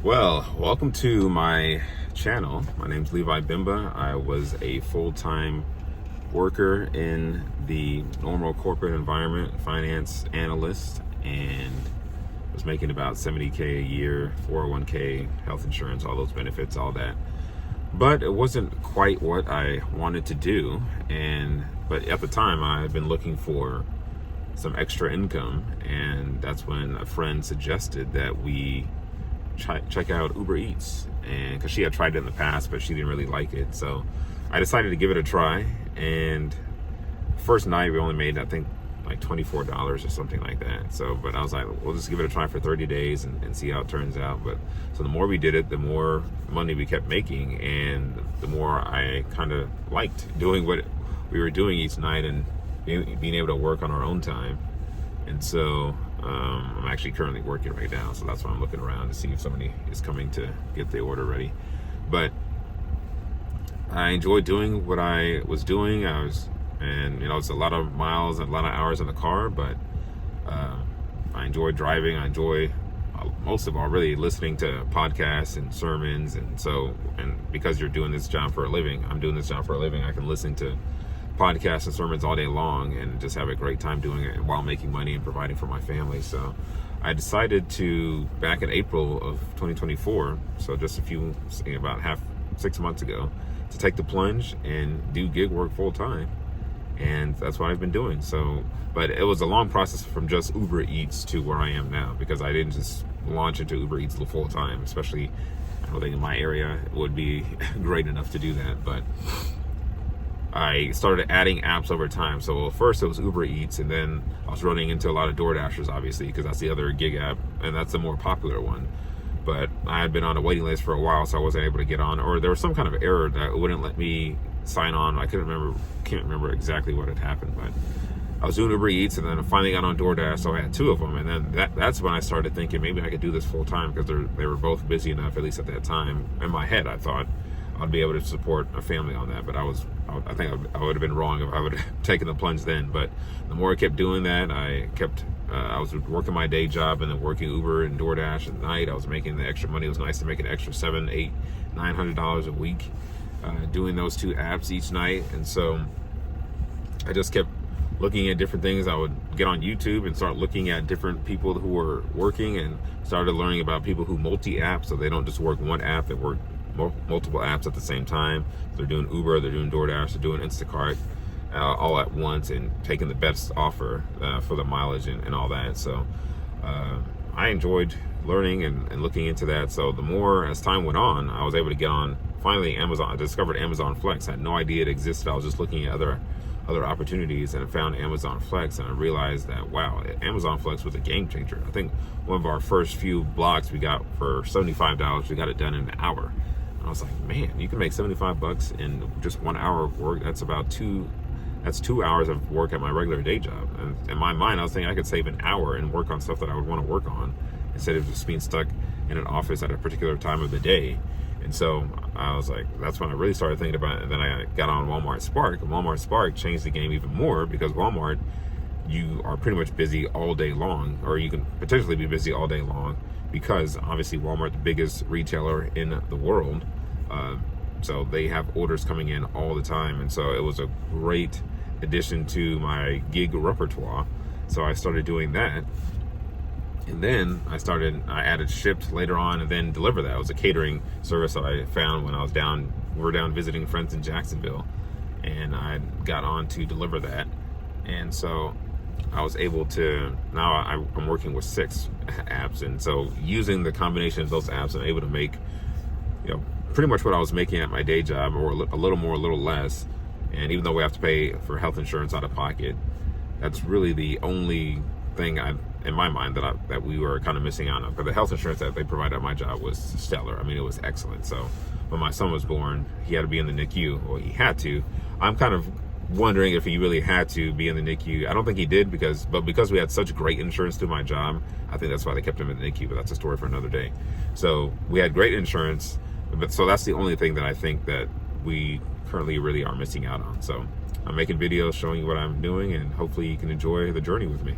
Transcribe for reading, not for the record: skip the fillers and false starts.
Well, welcome to my channel. My name's Levi Bimba. I was a full-time worker in the normal corporate environment, finance analyst, and was making about $70K a year, 401k, health insurance, all those benefits, all that. But it wasn't quite what I wanted to do. But at the time, I had been looking for some extra income, and that's when a friend suggested that we check out Uber Eats, and because she had tried it in the past but she didn't really like it, so I decided to give it a try. And first night we only made, I think, like $24 or something like that. But I was like, we'll just give it a try for 30 days and see how it turns out. But so the more we did it, the more money we kept making, and the more I kind of liked doing what we were doing each night and being able to work on our own time. And so I'm actually currently working right now, so that's why I'm looking around to see if somebody is coming to get the order ready. But I enjoyed doing what I was doing. It's a lot of miles and a lot of hours in the car, but I enjoy driving. I enjoy most of all really listening to podcasts and sermons. And because you're doing this job for a living, I'm doing this job for a living, I can listen to podcasts and sermons all day long and just have a great time doing it while making money and providing for my family. So I decided to, back in April of 2024, so just about 6 months ago, to take the plunge and do gig work full time. And that's what I've been doing. But it was a long process from just Uber Eats to where I am now, because I didn't just launch into Uber Eats full time, especially I don't think in my area it would be great enough to do that. But I started adding apps over time. So first it was Uber Eats, and then I was running into a lot of DoorDashers, obviously, because that's the other gig app, and that's the more popular one. But I had been on a waiting list for a while, so I wasn't able to get on, or there was some kind of error that wouldn't let me sign on. I can't remember exactly what had happened, but I was doing Uber Eats, and then I finally got on DoorDash, so I had two of them. And then that's when I started thinking maybe I could do this full time, because they were both busy enough, at least at that time. In my head, I thought I'd be able to support a family on that, but I think I would have been wrong if I would have taken the plunge then. But the more I kept doing that, I was working my day job and then working Uber and DoorDash at night. I was making the extra money. It was nice to make an extra $700, $800, $900 a week doing those two apps each night. And so I just kept looking at different things. I would get on YouTube and start looking at different people who were working, and started learning about people who multi-app, so they don't just work one app, they work multiple apps at the same time. They're doing Uber, they're doing DoorDash, they're doing Instacart all at once, and taking the best offer for the mileage and all that. So I enjoyed learning and looking into that. So the more as time went on, I was able to get on finally Amazon. I discovered Amazon Flex. I had no idea it existed. I was just looking at other opportunities, and I found Amazon Flex, and I realized that, wow, Amazon Flex was a game changer. I think one of our first few blocks we got for $75, we got it done in an hour. I was like, man, you can make $75 in just 1 hour of work. That's 2 hours of work at my regular day job. And in my mind, I was thinking I could save an hour and work on stuff that I would want to work on, instead of just being stuck in an office at a particular time of the day. And so I was like, that's when I really started thinking about it. And then I got on Walmart Spark, and Walmart Spark changed the game even more, because Walmart, you are pretty much busy all day long, or you can potentially be busy all day long, because obviously Walmart, the biggest retailer in the world, so they have orders coming in all the time. And so it was a great addition to my gig repertoire. So I started doing that, and then I added Shipt later on, and then Deliver That. It was a catering service that I found when I was down. We were down visiting friends in Jacksonville, and I got on to Deliver That. And so I was able to, now I'm working with 6 apps. And so using the combination of those apps, I'm able to make, pretty much what I was making at my day job, or a little more, a little less. And even though we have to pay for health insurance out of pocket, that's really the only thing in my mind that we were kind of missing out on. But the health insurance that they provided at my job was stellar. I mean, it was excellent. So when my son was born, he had to be in the NICU. Well, he had to. I'm kind of wondering if he really had to be in the NICU. I don't think he did, because we had such great insurance through my job, I think that's why they kept him in the NICU. But that's a story for another day. So we had great insurance, so that's the only thing that I think that we currently really are missing out on. So I'm making videos showing you what I'm doing, and hopefully you can enjoy the journey with me.